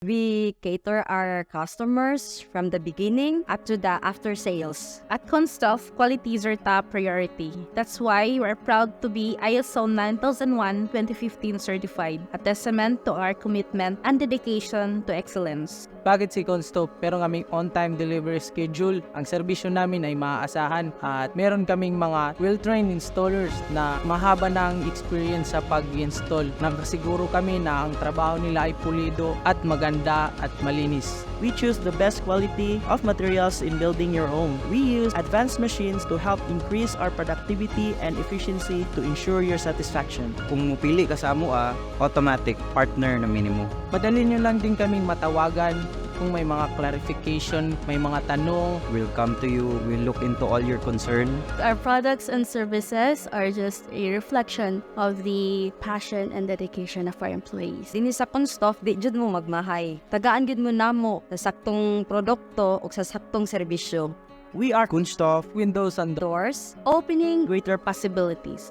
We cater our customers from the beginning up to the after sales. At Kunststoff, quality is our top priority. That's why we're proud to be ISO 9001:2015 certified, a testament to our commitment and dedication to excellence. Bakit si Kunststoff? Pero kaming on-time delivery schedule. Ang serbisyo namin ay maaasahan at meron kaming mga well-trained installers na mahaba na ang experience sa pag-install. Nakasiguro kami na ang trabaho nila ay pulido at maganda at malinis. We choose the best quality of materials in building your home. We use advanced machines to help increase our productivity and efficiency to ensure your satisfaction. Kung mupili ka sa amua, automatic partner na minimo. Madali nyo lang din kaming matawagan kung may mga clarification, may mga tanong. We'll come to you, we'll look into all your concern. Our products and services are just a reflection of the passion and dedication of our employees. Dini sa Kunststoff, di jud mo magmahay. Tagaan gid mo namo sa saktong produkto o sa saktong serbisyo. We are Kunststoff, Windows and Doors, Opening greater possibilities.